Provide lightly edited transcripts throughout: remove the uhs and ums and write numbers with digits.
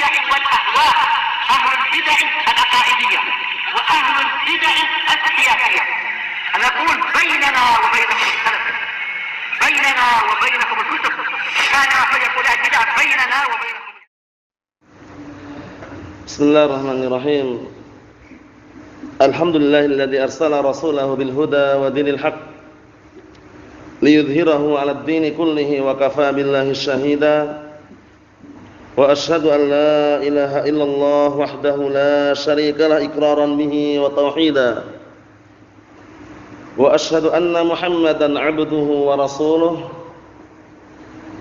البدع والأهواء، أهل البدع العقائدية وأهل البدع السياسية. نقول بيننا وبينكم السلف، بيننا وبينكم الكتب، كان فيقول البدع بيننا وبينكم. بسم الله الرحمن الرحيم. الحمد لله الذي أرسل رسوله بالهدى ودين الحق ليظهره على الدين كله وكفى بالله شهيدا. وأشهد أن لا إله إلا الله وحده لا شريك له إقرارا به وتوحيدا. وأشهد أن محمدا عبده ورسوله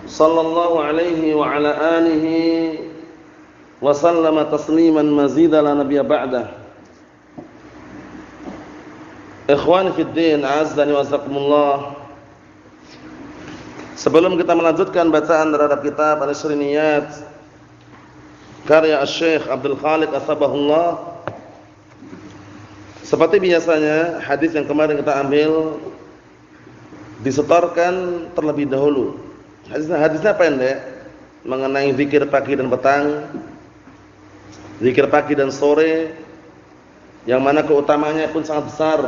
صلى الله عليه وعلى آله وسلم تسليما مزيدا لا نبي بعده. Ikhwani fid din, azdani wa azakumullah. Sebelum kita melanjutkan bacaan terhadap kitab Al-Ishriniyat karya Syekh Abdul Khaliq As-Sabahullah, seperti biasanya hadis yang kemarin kita ambil disetorkan terlebih dahulu. Hadisnya pendek mengenai zikir pagi dan petang, zikir pagi dan sore, yang mana keutamaannya pun sangat besar.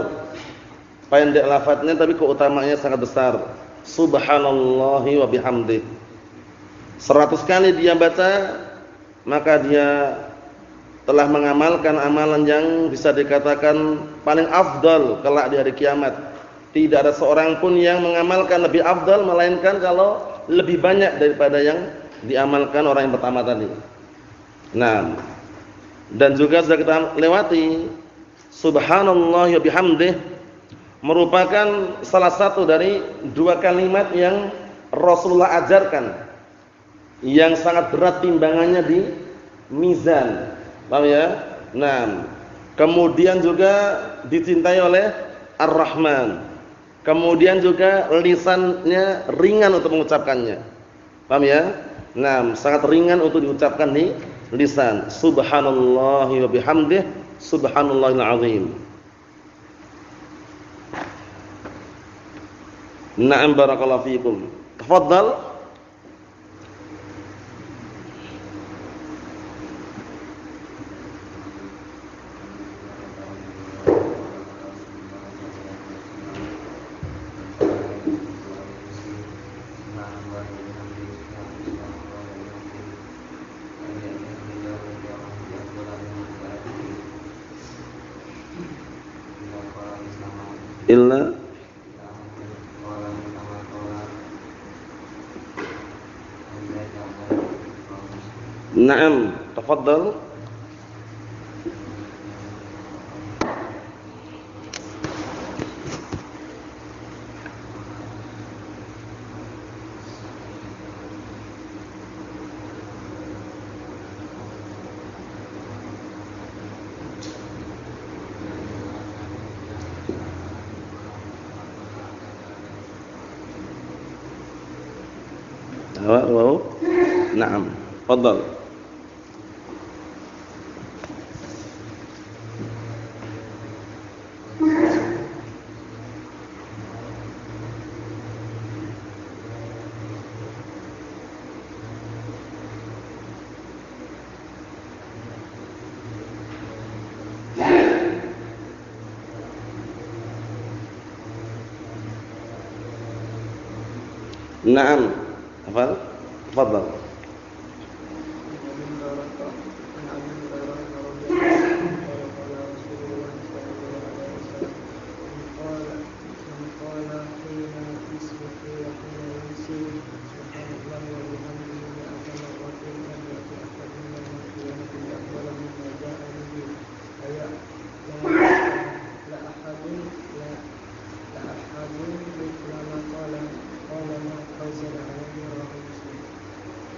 Pendek lafadznya tapi keutamaannya sangat besar. Subhanallahi wa bihamdih. 100 kali dia baca, maka dia telah mengamalkan amalan yang bisa dikatakan paling afdal kelak di hari kiamat. Tidak ada seorang pun yang mengamalkan lebih afdal melainkan kalau lebih banyak daripada yang diamalkan orang yang pertama tadi. Nah, dan juga sudah kita lewati subhanallah wa bihamdih merupakan salah satu dari dua kalimat yang Rasulullah ajarkan yang sangat berat timbangannya di mizan. Paham ya? Nah, kemudian juga dicintai oleh Ar-Rahman. Kemudian juga lisannya ringan untuk mengucapkannya. Paham ya? Nah, sangat ringan untuk diucapkan di lisan. Subhanallahi wa bihamdih, subhanallahil azim. Na'am, barakallahu fiikum. Tafadhal. Illa Naam, tafadhal. Wow. Naam, tafadhal. Naam, hafal? Tafadhal.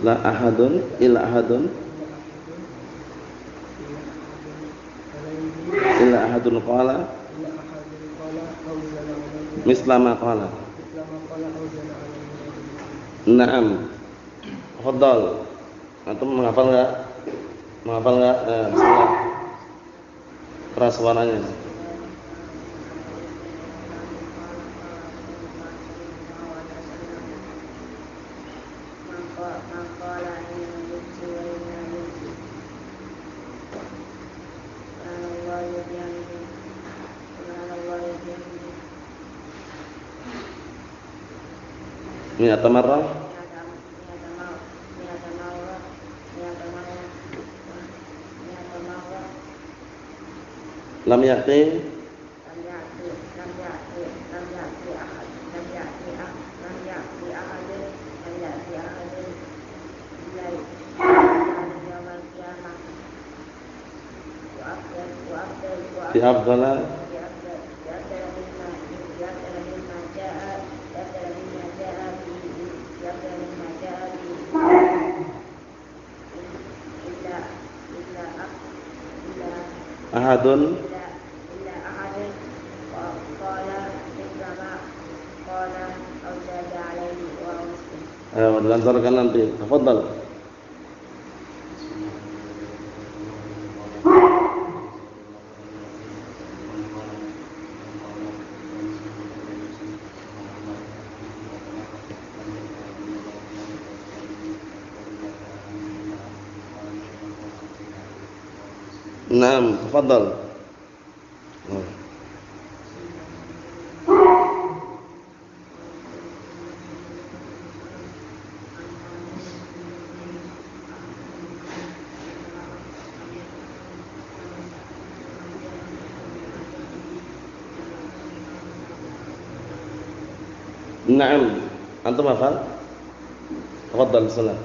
La ahadun illa ahadun illa ahadun qala mislama qala. Naam. Tafadhal. Antum menghafal enggak? Menghafal enggak? Bismillah. Keras suaranya. mi'ata marrah lam ya'ti fi afdala ahadun dilancarkan nanti. Tafadhal. Naam, tafadhal. Naam, antum hafal? Tafadhal bismillah.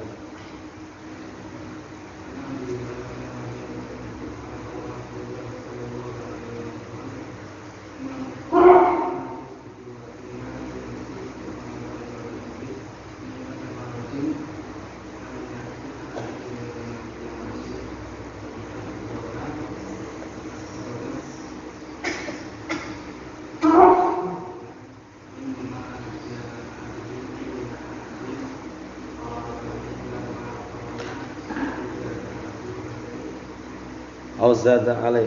Aw zada alaih.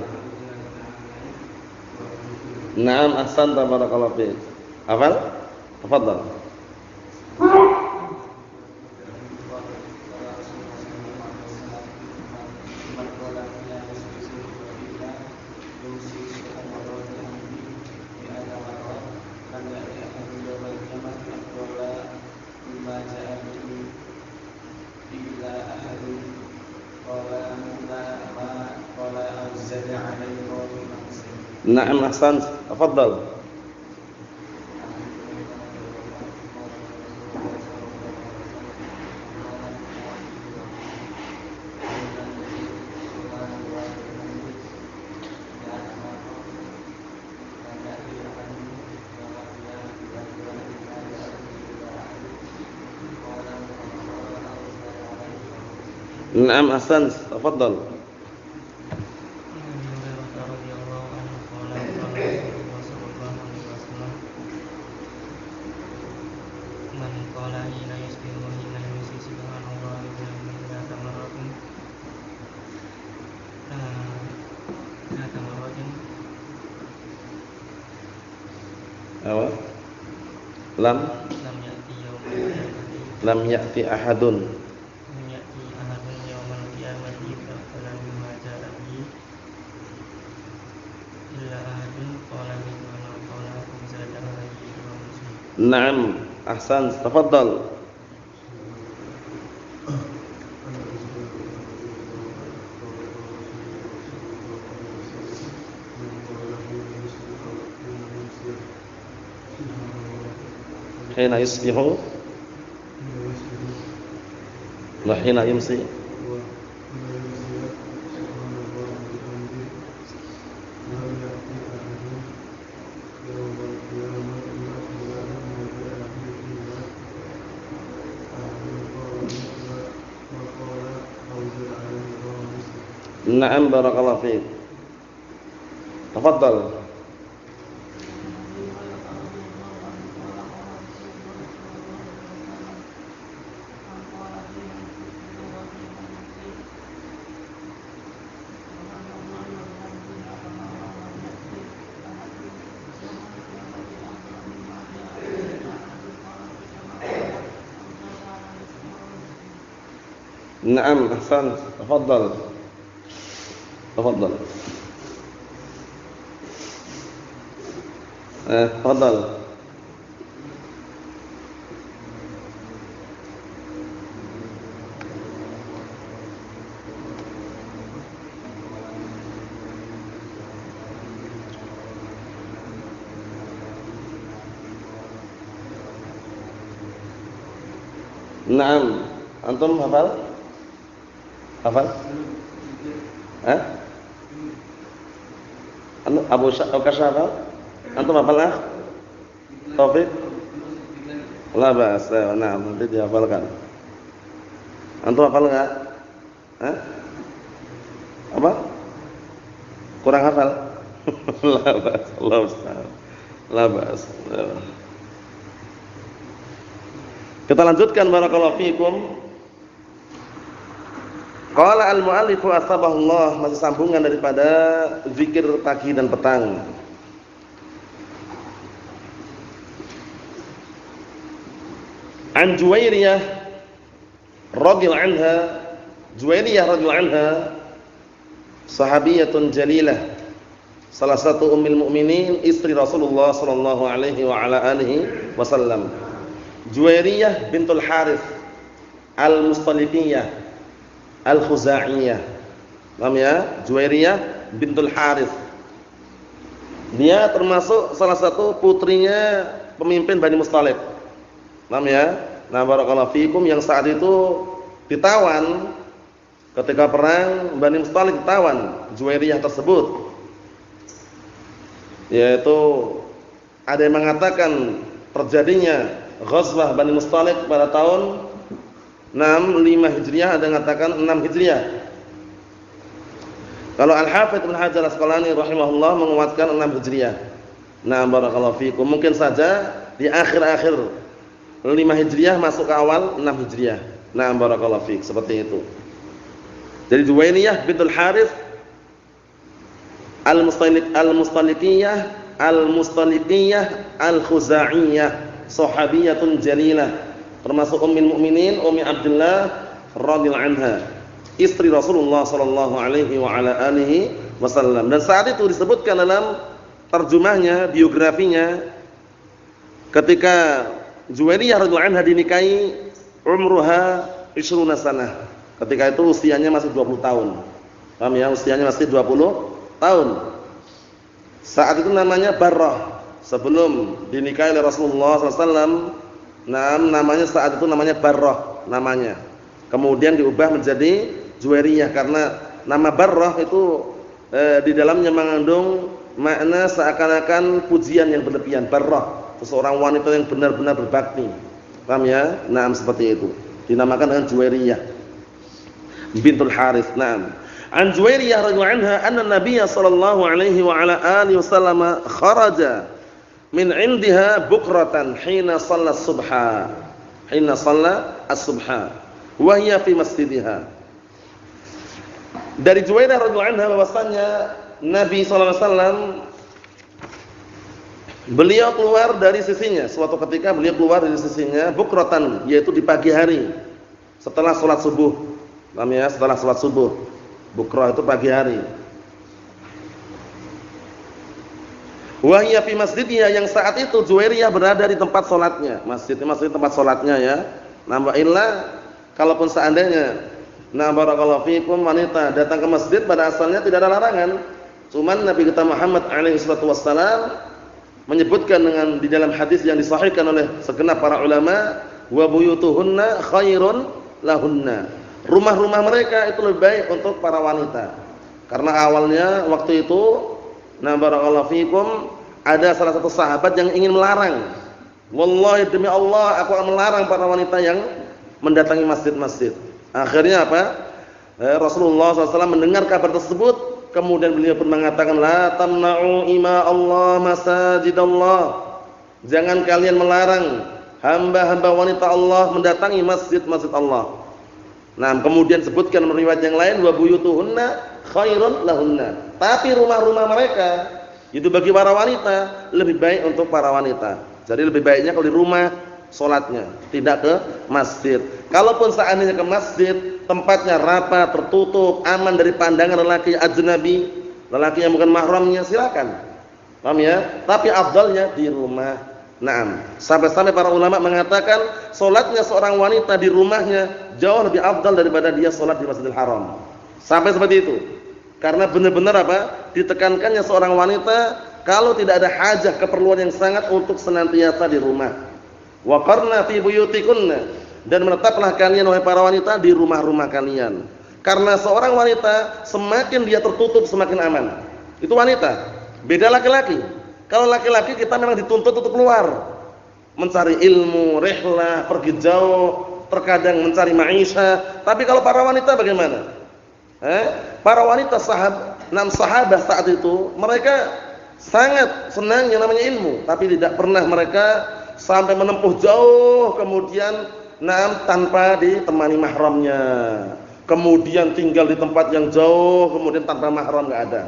Naam, ahsanta barakallahu fiik. Hafal? Tafadhal. Naam, ahsan. Tafadhal. Naam, ahsan. Tafadhal. Lam ya'ti ahadun yaumal qiyamati faqala mimma ja'a bihi illa ahadun qala mimma qala zada alaihi wa muslim. Naam, ahsan. Tafadhal. Hina yusbihu wa hina yumsi. Naam, barakallahu fiik. Tafadhal. Naam, ahsan. Tafadhal. Tafadhal. Tafadhal. Naam. Antum hafal? Hafal? Hah? Abu Kasya hafal? Antum hafal lah? Taufik? La ba'as. Nah, nanti dihafalkan. Antum hafal enggak? Hah? Apa? Kurang hafal? La ba'as. Allah Ustaz. La ba'as. Kita lanjutkan barakallahu fikum. Qala al-mu'allif asbahullah, masih sambungan daripada zikir pagi dan petang. An Juwairiyah radhiyallahu anha, Juwairiyah radhiyallahu anha sahabiyatun jalilah, salah satu ummul mukminin, istri Rasulullah sallallahu alaihi wa ala alihi wasallam. Juwairiyah bintul Harith al-Mustalifiyah al-Khuza'iyah. Paham ya? Juwairiyah bintul Harith. Dia termasuk salah satu putrinya pemimpin Bani Mustalif. Paham ya? Nah, barakallahu fikum, yang saat itu ditawan ketika perang Bani Mustalif, ditawan Juwairiyah tersebut. Yaitu ada yang mengatakan terjadinya ghazwah Bani Mustalif pada tahun 65 Hijriah, ada yang mengatakan 6 Hijriah. Kalau Al-Hafidz Ibnu Hajar Al-Asqalani rahimahullah menguatkan 6 Hijriah. Nah, barakallahu fikum, mungkin saja di akhir-akhir 5 Hijriah masuk ke awal 6 Hijriah. Nah, barakallahu fikum, seperti itu. Jadi Juwairiyah bintul Harith al-Mustalifiyah al-Khuza'iyah, sahabiyatun jalilah, termasuk ummul mukminin Ummi Abdullah radhiyallahu anha, istri Rasulullah sallallahu alaihi wa ala alihi wasallam. Dan saat itu disebutkan dalam terjemahnya, biografinya, ketika Juwairiyah radhiyallahu anha dinikahi, umruha 20 sanah. Ketika itu usianya masih 20 tahun. Paham ya? Usianya masih 20 tahun. Saat itu namanya Barrah. Sebelum dinikahi oleh Rasulullah SAW, namanya saat itu namanya Barrah namanya. Kemudian diubah menjadi Juwairiyah karena nama Barrah itu di dalamnya mengandung makna seakan-akan pujian yang berlebihan. Barrah, seseorang wanita yang benar-benar berbakti. Paham ya? Naam, seperti itu. Dinamakan dengan Juwairiyah bintul Harith. Naam. An Juwairiyah radhiyallahu anha anna Nabiy sallallahu alaihi wa ala alihi wasallam kharaja min 'indiha bukratan hina shalla as-subha. Hina shalla as-subha wa hiya fi masjidiha. Dari Juwairiyah radhiyallahu anha bahwasanya Nabi sallallahu alaihi wasallam beliau keluar dari sisinya, suatu ketika beliau keluar dari sisinya bukratan, yaitu di pagi hari setelah salat subuh. Paham ya? Setelah salat subuh. Bukrah itu pagi hari. Wa hiya fi masjidnya, yang saat itu Juwairiyah berada di tempat salatnya. Masjid tempat salatnya ya. Nambah illa kalaupun seandainya barakallahu fikum wanita datang ke masjid, pada asalnya tidak ada larangan. Cuman Nabi kita Muhammad alaihi salatu wassalam menyebutkan dengan di dalam hadis yang disahihkan oleh segenap para ulama, wa buyutuhunna khairun lahunna. Rumah-rumah mereka itu lebih baik untuk para wanita. Karena awalnya waktu itu barakallahu fikum ada salah satu sahabat yang ingin melarang. Wallahi demi Allah, aku akan melarang para wanita yang mendatangi masjid-masjid. Akhirnya apa? Rasulullah SAW mendengar kabar tersebut, kemudian beliau pun mengatakan, la tamna'u ima Allah masajidallah. Jangan kalian melarang hamba-hamba wanita Allah mendatangi masjid-masjid Allah. Nah, kemudian sebutkan riwayat yang lain, wa buyutuhunna khairun lahunna. Tapi rumah-rumah mereka itu bagi para wanita lebih baik untuk para wanita. Jadi lebih baiknya kalau di rumah salatnya, tidak ke masjid. Kalaupun seandainya ke masjid, tempatnya rapat, tertutup, aman dari pandangan lelaki ajnabi, lelaki yang bukan mahramnya, silakan. Paham ya? Tapi afdalnya di rumah. Naam. Sampai-sampai para ulama mengatakan salatnya seorang wanita di rumahnya jauh lebih afdal daripada dia salat di Masjidil Haram. Sampai seperti itu. Karena benar-benar apa? Ditekankannya seorang wanita kalau tidak ada hajah, keperluan yang sangat untuk senantiasa di rumah. Wa qarna fi buyutikunna, dan menetaplah kalian wahai para wanita di rumah-rumah kalian. Karena seorang wanita semakin dia tertutup semakin aman. Itu wanita. Beda laki-laki. Kalau laki-laki kita memang dituntut untuk keluar, mencari ilmu, rihlah, pergi jauh, terkadang mencari maisha. Tapi kalau para wanita bagaimana? Para wanita sahabat saat itu mereka sangat senang yang namanya ilmu, tapi tidak pernah mereka sampai menempuh jauh kemudian tanpa ditemani mahramnya. Kemudian tinggal di tempat yang jauh kemudian tanpa mahram enggak ada.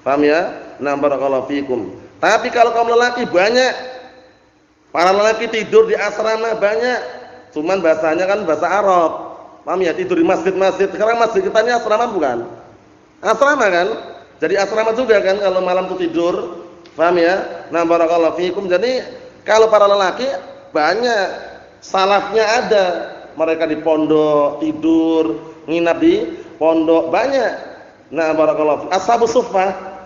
Paham ya? Barakallahu fikum. Tapi kalau kaum lelaki banyak. Para lelaki tidur di asrama banyak. Cuman bahasanya kan bahasa Arab. Paham ya? Tidur di masjid-masjid. Sekarang masjid kita ini asrama bukan? Asrama kan? Jadi asrama juga kan kalau malam itu tidur. Paham ya? Barakallahu fikum. Jadi kalau para lelaki banyak, salafnya ada. Mereka di pondok tidur, nginap di pondok banyak. Barakallahu fikum. Ashabus suffah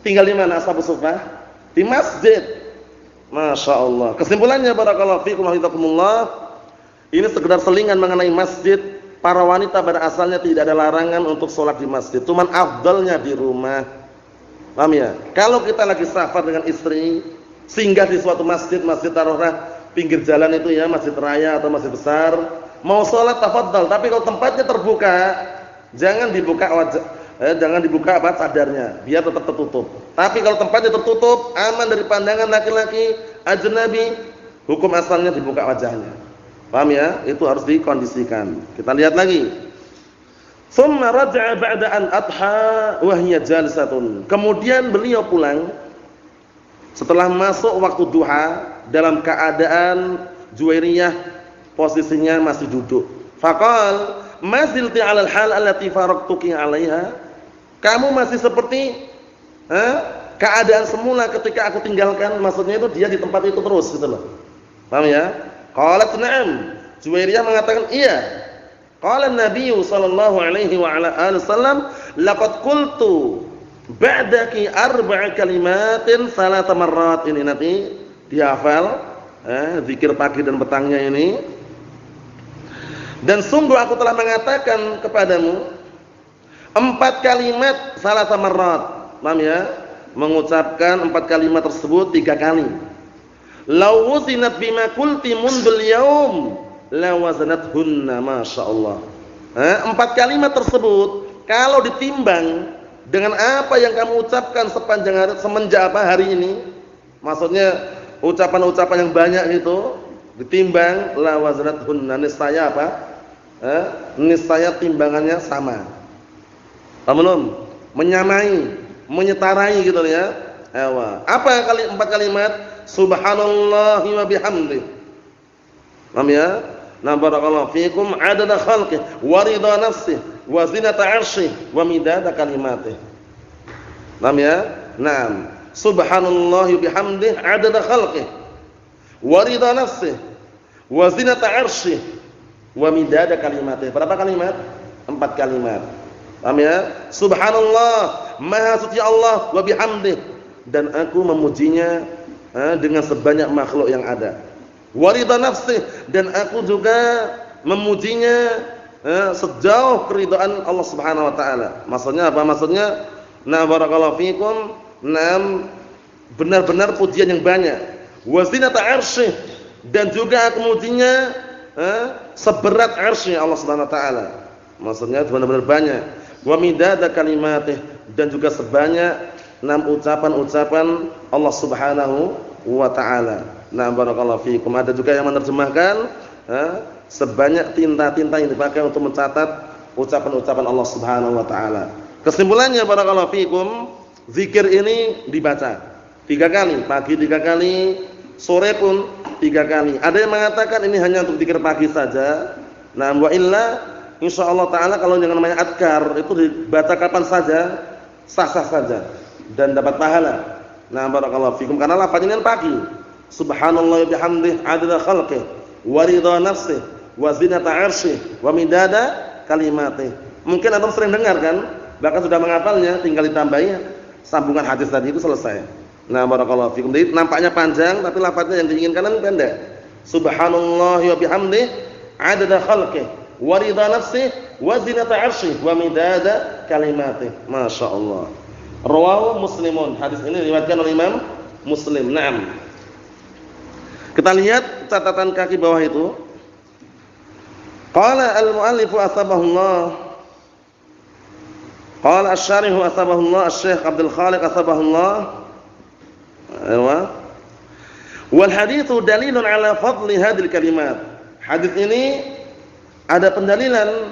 tinggal di mana ashabus suffah? Di masjid. Masya Allah. Kesimpulannya barakallahu fikum hafizakumullah, ini sekedar selingan mengenai masjid. Para wanita pada asalnya tidak ada larangan untuk sholat di masjid, cuman afdalnya di rumah. Paham ya? Kalau kita lagi safar dengan istri, singgah di suatu masjid taruhlah pinggir jalan itu ya, masjid raya atau masjid besar, mau sholat tafadhal. Tapi kalau tempatnya terbuka, jangan dibuka jangan dibuka cadarnya, biar tetap tertutup. Tapi kalau tempatnya tertutup, aman dari pandangan laki-laki ajnabi, hukum asalnya dibuka wajahnya. Paham ya? Itu harus dikondisikan. Kita lihat lagi. Tsumma raja'a ba'da an adha wa hiya jalisatun. Kemudian beliau pulang setelah masuk waktu duha dalam keadaan Juwairiyah posisinya masih duduk. Faqal ma zilti 'alal hal allati faraqtuki 'alaiha. Kamu masih seperti keadaan semula ketika aku tinggalkan, maksudnya itu dia di tempat itu terus gitu loh. Paham ya? Qalat na'am. Juwairiyah mengatakan iya. Qala an-nabiy sallallahu alaihi wa ala alihi wasallam laqad qultu ba'daki arba'a kalimatin salata marrat. Ini nanti dihafal zikir pagi dan petangnya ini. Dan sungguh aku telah mengatakan kepadamu 4 kalimat salata marrat. Paham ya? Mengucapkan 4 kalimat tersebut 3 kali. Law wuzinat bima qulti mundul yaum la wazanathunna, masyaallah. 4 kalimat tersebut kalau ditimbang dengan apa yang kamu ucapkan sepanjang hari semenjak hari ini, maksudnya ucapan-ucapan yang banyak itu ditimbang, la wazanathunna, niscaya apa? Niscaya timbangannya sama. Belum menyamai, menyetarai gitu ya. Apa 4 kalimat? Subhanallahi wa bihamdihi. Paham ya? Barakallahu fikum, adada khalqih wa ridha nafsih wa zinata 'arsyih wa midada kalimatih. Paham ya? Naam. Subhanallahi wa bihamdihi adada khalqih wa ridha nafsih wa zinata 'arsyih wa midada kalimatih. Berapa kalimat? 4 kalimat. Paham ya? Subhanallah, maha suci Allah, wa bihamdihi, dan aku memujinya dengan sebanyak makhluk yang ada. Waridha nafsih, dan aku juga memujinya sejauh keridhaan Allah Subhanahu wa taala. Maksudnya apa? Maksudnya barakallahu fikum, benar-benar pujian yang banyak. Wa zinata 'arsyih, dan juga aku memujinya seberat 'arsy Allah Subhanahu wa taala. Maksudnya benar-benar banyak. Wa midada kalimatih, dan juga sebanyak 6 ucapan-ucapan Allah Subhanahu wa ta'ala. Barakallahu fiikum. Ada juga yang menerjemahkan sebanyak tinta-tinta yang dipakai untuk mencatat ucapan-ucapan Allah Subhanahu wa ta'ala. Kesimpulannya barakallahu fiikum, zikir ini dibaca 3 kali, pagi 3 kali, sore pun 3 kali. Ada yang mengatakan ini hanya untuk zikir pagi saja. Wa illa insyaallah taala kalau yang namanya adkar itu dibaca kapan saja, sah-sah saja dan dapat pahala. Barakallahu fikum, karena lafaznya pagi. Subhanallah wa bihamdihi adada khalqihi wa ridha nafsihi wa zinata 'arsyihi wa midada kalimatih. Mungkin antum sering dengar kan, bahkan sudah menghafalnya, tinggal ditambahi sambungan hadis tadi itu selesai. Barakallahu fikum. Jadi nampaknya panjang tapi lafaznya yang diinginkan kan pendek. Subhanallah wa bihamdihi 'adada khalqihi wa ridha nafsihi wa zinata 'arsyihi wa midada kalimatihi. Masyaallah. Rawahu Muslimun. Hadis ini diriwayatkan oleh Imam Muslim. Naam. Kita lihat catatan kaki bawah itu. Qala al-mu'allifu asbahullah. Qala asy-syarihu asbahullah Asy-Syaikh Abdul Khaliq asbahullah. Aywa. Wal haditsu dalilun ala fadli hadhil kalimat. Hadis ini ada pendalilan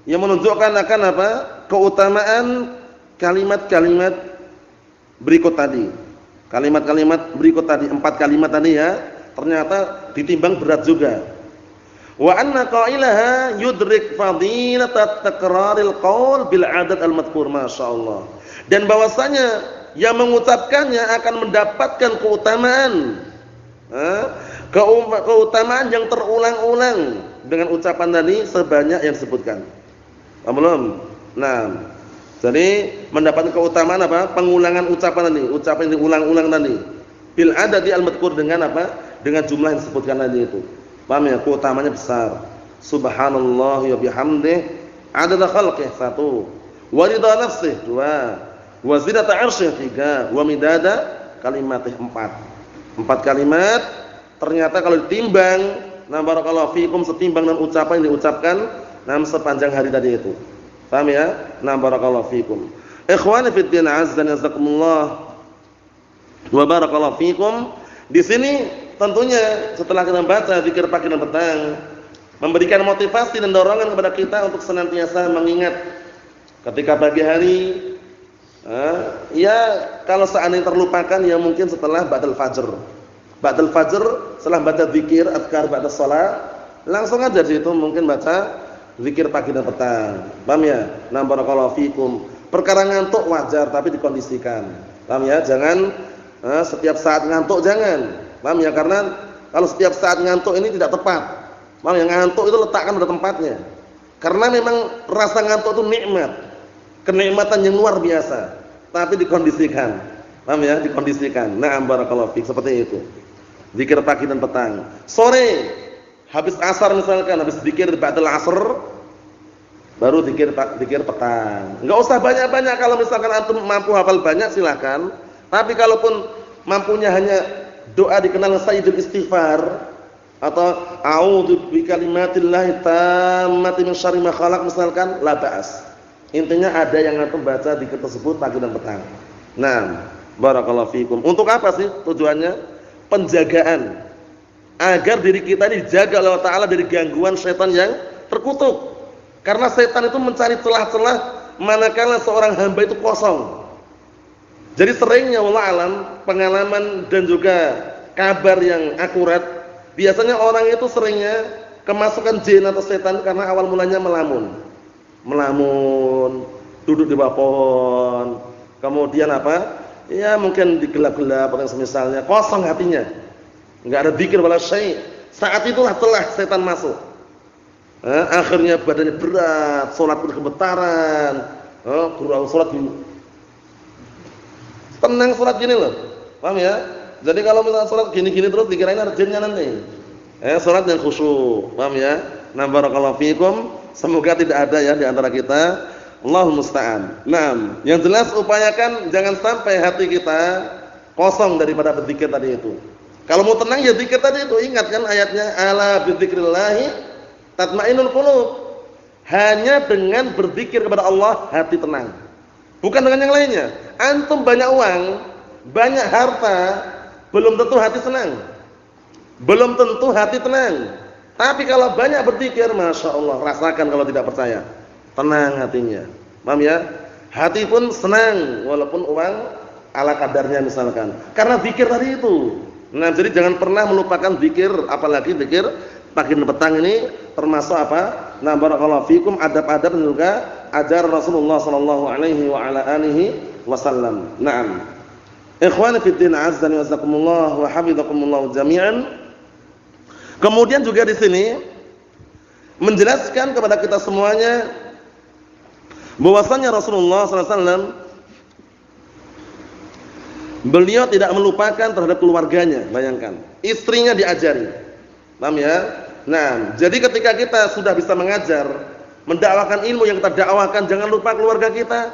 yang menunjukkan akan apa? Keutamaan kalimat-kalimat berikut tadi. Kalimat-kalimat berikut tadi, 4 kalimat tadi ya, ternyata ditimbang berat juga. Wa anna qailaha yudrik fadilatat takraril qaul bil adad al-madhkur, masyaallah. Dan bahwasanya yang mengucapkannya akan mendapatkan keutamaan keutamaan yang terulang-ulang dengan ucapan tadi sebanyak yang disebutkan. Paham belum? Nah, jadi mendapatkan keutamaan apa? Pengulangan ucapan tadi, ucapan yang diulang-ulang tadi. Bil adadi al-madhkur dengan apa? Dengan jumlah yang disebutkan tadi itu. Paham ya? Keutamanya besar. Subhanallah wa bihamdihi adada khalqihi 1, wa ridha nafsihi 2, wa zinata 'arsyihi 3, wa midada kalimatihi 4. 4 kalimat ternyata kalau ditimbang, nah barakallahu fikum, setimbang dengan ucapan yang diucapkan sepanjang hari tadi itu. Paham ya? Nah barakallahu fikum. Ikhwani fid din, azza wa jazakumullah wa barakallahu fikum. Di sini tentunya setelah kita baca zikir pagi dan petang, memberikan motivasi dan dorongan kepada kita untuk senantiasa mengingat ketika pagi hari. Ya kalau seandainya terlupakan ya mungkin setelah ba'dal fajr. Ba'dal fajr setelah baca zikir azkar ba'da shalah, langsung aja di situ mungkin baca zikir pagi dan petang. Paham ya? Nah barakallahu fikum. Perkara ngantuk wajar tapi dikondisikan. Paham ya? Jangan setiap saat ngantuk, jangan. Paham ya? Karena kalau setiap saat ngantuk ini tidak tepat. Paham ya? Ngantuk itu letakkan pada tempatnya. Karena memang rasa ngantuk itu nikmat. Kenikmatan yang luar biasa, tapi dikondisikan. Paham ya? Dikondisikan. Na'am barakallahu fiik, seperti itu. Zikir pagi dan petang. Sore habis asar misalkan, habis zikir ba'dal asr baru zikir petang. Enggak usah banyak-banyak, kalau misalkan antum mampu hafal banyak silakan. Tapi kalaupun mampunya hanya doa dikenal sayyidul istighfar atau a'udzu bikalimatillahi tammati min syarri ma khalaq misalkan, la ba'as. Intinya ada yang antum baca zikir tersebut pagi dan petang. Nah, barakallahu fikum. Untuk apa sih tujuannya? Penjagaan agar diri kita ini dijaga oleh Allah Ta'ala dari gangguan setan yang terkutuk. Karena setan itu mencari celah-celah manakala seorang hamba itu kosong. Jadi seringnya wallahu alam pengalaman dan juga kabar yang akurat, biasanya orang itu seringnya kemasukan jin atau setan karena awal mulanya melamun, duduk di bawah pohon, kemudian apa? Ya mungkin digelap-gelap atau semisalnya, kosong hatinya, enggak ada zikir wala syai'. Saat itulah telah setan masuk. Akhirnya badannya berat, salat pun gemetaran. Guru salat dulu. Tenang salat gini loh. Paham ya? Jadi kalau misalnya salat gini-gini terus dikirain ada jinnya nanti. Salat yang khusyuk. Paham ya? Nah barakallahu fikum. Semoga tidak ada ya di antara kita. Allahul musta'an. Naam, yang jelas upayakan jangan sampai hati kita kosong daripada berzikir tadi itu. Kalau mau tenang ya zikir tadi itu, ingat kan ayatnya, ala bidzikrillah tatmainnul qulub. Hanya dengan berzikir kepada Allah hati tenang. Bukan dengan yang lainnya. Antum banyak uang, banyak harta, belum tentu hati senang. Belum tentu hati tenang. Tapi kalau banyak berzikir, masya Allah, rasakan kalau tidak percaya. Tenang hatinya. Paham ya? Hati pun senang walaupun uang ala kadarnya misalkan. Karena zikir tadi itu. Nah, jadi jangan pernah melupakan zikir, apalagi zikir pagi dan petang ini termasuk apa? Nah, barakallahu fikum, adab-adab dan juga ajar Rasulullah sallallahu alaihi wa ala alihi wasallam. Naam. Ikhwani fid din, azza wa jazakumullah wa hafizakumullah jami'an. Kemudian juga di sini menjelaskan kepada kita semuanya bahwasanya Rasulullah SAW beliau tidak melupakan terhadap keluarganya. Bayangkan, istrinya diajari, paham ya? Nah, jadi ketika kita sudah bisa mengajar, mendakwakan ilmu yang kita dakwakan, jangan lupa keluarga kita.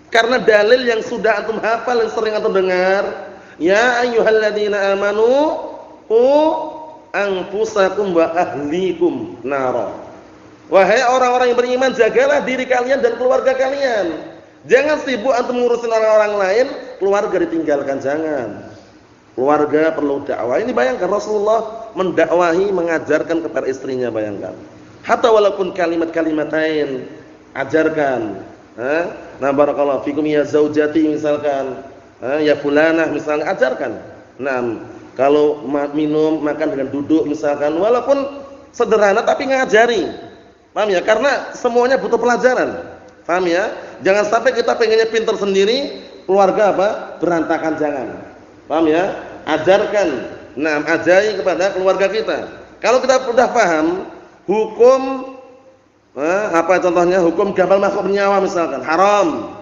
Karena dalil yang sudah antum hafal, yang sering antum dengar, ya ayyuhalladzina amanu qu anfusakum wa ahlikum nara. Wahai orang-orang yang beriman, jagalah diri kalian dan keluarga kalian. Jangan sibuk antum ngurusin orang-orang lain, keluarga ditinggalkan, jangan. Keluarga perlu dakwah. Ini bayangkan Rasulullah mendakwahi, mengajarkan kepada istrinya, bayangkan. Hatta walaupun kalimat-kalimatain, ajarkan. Nah, barakallahu fikum ya zaujati misalkan, ya fulanah misalkan, ajarkan. Nah, kalau minum, makan dengan duduk misalkan, walaupun sederhana tapi ngajari. Paham ya? Karena semuanya butuh pelajaran. Paham ya? Jangan sampai kita pengennya pintar sendiri, keluarga apa? Berantakan, jangan. Paham ya? Ajarkan. Nah, ajari kepada keluarga kita. Kalau kita sudah paham hukum, apa contohnya? Hukum gamal makhluk bernyawa misalkan, haram.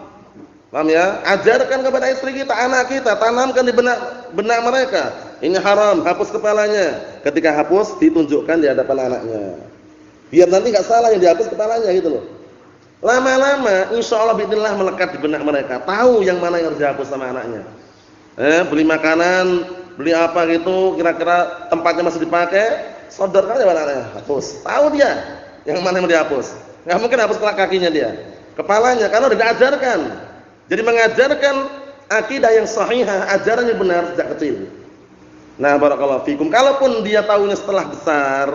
Paham ya? Ajarkan kepada istri kita, anak kita, tanamkan di benak mereka. Ini haram, hapus kepalanya. Ketika hapus, ditunjukkan di hadapan anaknya. Biar nanti enggak salah yang dihapus kepalanya gitu loh. Lama-lama insyaallah bismillah melekat di benak mereka, tahu yang mana yang harus dihapus sama anaknya. Beli makanan, beli apa gitu, kira-kira tempatnya masih dipakai, sodorkan aja anaknya, hapus. Tahu dia yang mana yang mau dihapus. Enggak mungkin hapus kakinya dia. Kepalanya karena udah diajarkan. Jadi mengajarkan akidah yang sahihah, ajaran yang benar sejak kecil. Nah, barakallahu fikum. Kalaupun dia tahunya setelah besar,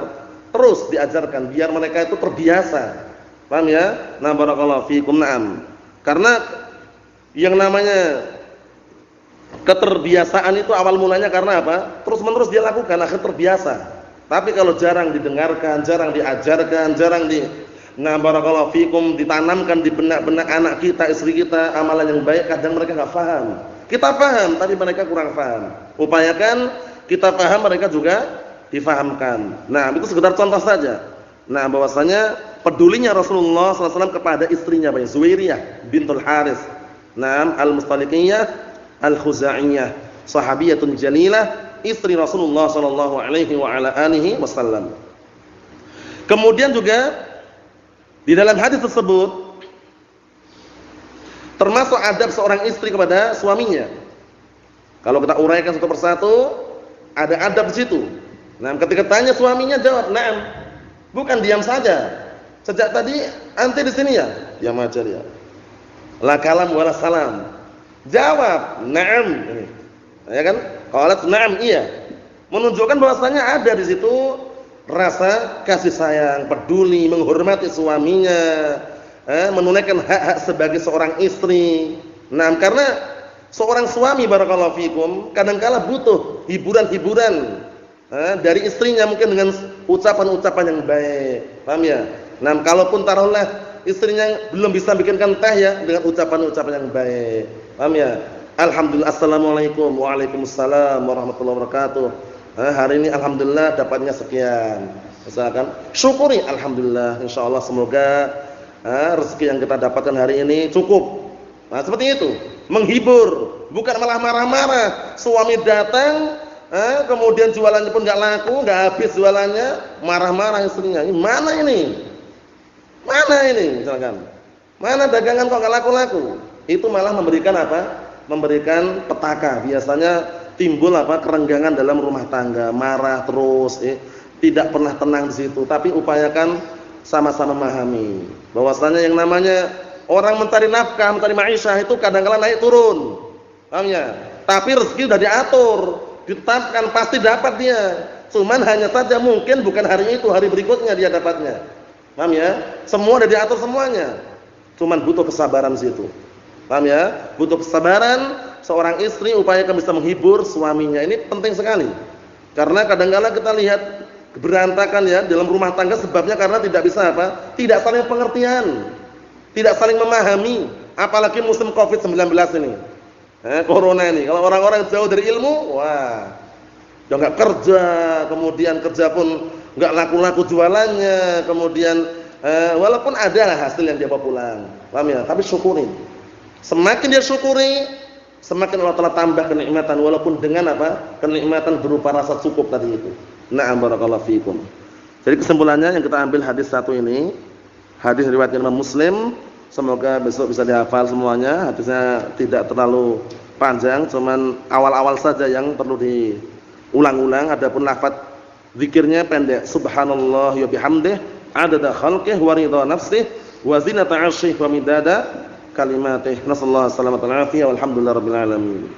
terus diajarkan biar mereka itu terbiasa. Paham ya? Nah, barakallahu fikum. Naam. Karena yang namanya keterbiasaan itu awal mulanya karena apa? Terus-menerus dia lakukan, akhirnya terbiasa. Tapi kalau jarang didengarkan, jarang diajarkan, nah, barakallahu fikum, ditanamkan di benak-benak anak kita, istri kita, amalan yang baik, kadang mereka enggak paham. Kita paham, tapi mereka kurang paham. Upayakan kita paham, mereka juga difahamkan. Nah, itu sekedar contoh saja. Nah, bahwasanya pedulinya Rasulullah SAW kepada istrinya, Zuwairiyah bintul Haris. Naam, al-Mustaliqiyah al-Khuzaiyah, sahabiyatun jalilah, istri Rasulullah sallallahu alaihi wa ala alihi wasallam. Kemudian juga di dalam hadis tersebut termasuk adab seorang istri kepada suaminya. Kalau kita uraikan satu persatu, ada adab di situ. Nah, ketika tanya suaminya jawab, "Na'am." Bukan diam saja. Sejak tadi anti di sini ya? Diam aja dia. La kalam wala salam. Jawab, "Na'am." Ini. Ya kan? Qalat, "Na'am," iya. Menunjukkan bahwasanya ada di situ rasa kasih sayang, peduli, menghormati suaminya, menunaikan hak-hak sebagai seorang istri. Nah, karena seorang suami barakallahu fikum kadang-kala butuh hiburan-hiburan dari istrinya, mungkin dengan ucapan-ucapan yang baik. Paham ya? Nah, kalaupun taruhlah istrinya belum bisa bikinkan teh ya, dengan ucapan-ucapan yang baik. Paham ya? Alhamdulillah, assalamualaikum, waalaikumsalam warahmatullahi wabarakatuh. Hari ini alhamdulillah dapatnya sekian. Misalkan, syukuri alhamdulillah, insyaallah semoga rezeki yang kita dapatkan hari ini cukup. Nah, seperti itu. Menghibur, bukan malah marah-marah. Suami datang, kemudian jualannya pun enggak laku, enggak habis jualannya, marah-marah istrinya. Ini mana ini? Mana ini misalkan? Mana dagangan kok enggak laku-laku? Itu malah memberikan apa? Memberikan petaka. Biasanya timbul apa? Kerenggangan dalam rumah tangga, marah terus, tidak pernah tenang di situ. Tapi upayakan sama-sama memahami bahwasanya yang namanya orang mencari nafkah, mencari ma'isyah itu kadang-kala naik turun. Paham ya? Tapi rezeki sudah diatur, ditetapkan, pasti dapat dia. Cuman hanya saja mungkin bukan hari itu, hari berikutnya dia dapatnya. Paham ya? Semua sudah diatur semuanya. Cuman butuh kesabaran situ. Paham ya? Butuh kesabaran seorang istri upayakan bisa menghibur suaminya. Ini penting sekali. Karena kadang-kala kita lihat berantakan ya dalam rumah tangga sebabnya karena tidak bisa apa? Tidak saling pengertian. Tidak saling memahami, apalagi musim Covid-19 ini. Corona ini. Kalau orang-orang jauh dari ilmu, wah. Udah enggak kerja, kemudian kerja pun enggak laku-laku jualannya, kemudian walaupun ada hasil yang dia bawa pulang. Paham ya? Tapi syukuri. Semakin dia syukuri, semakin Allah Taala tambah kenikmatan walaupun dengan apa? Kenikmatan berupa rasa cukup tadi itu. Na'am barakallahu fikum. Jadi kesimpulannya yang kita ambil hadis satu ini, hadis riwayat Imam Muslim, semoga besok bisa dihafal semuanya. Hadisnya tidak terlalu panjang, cuman awal-awal saja yang perlu diulang-ulang. Adapun lafaz zikirnya pendek. Subhanallah wa bihamdih, adada khalqih wa ridha nafsih, wa zinata 'arsyih wa midada kalimatih. Nasallahu alaihi wasallam, walhamdulillahirabbil alamin.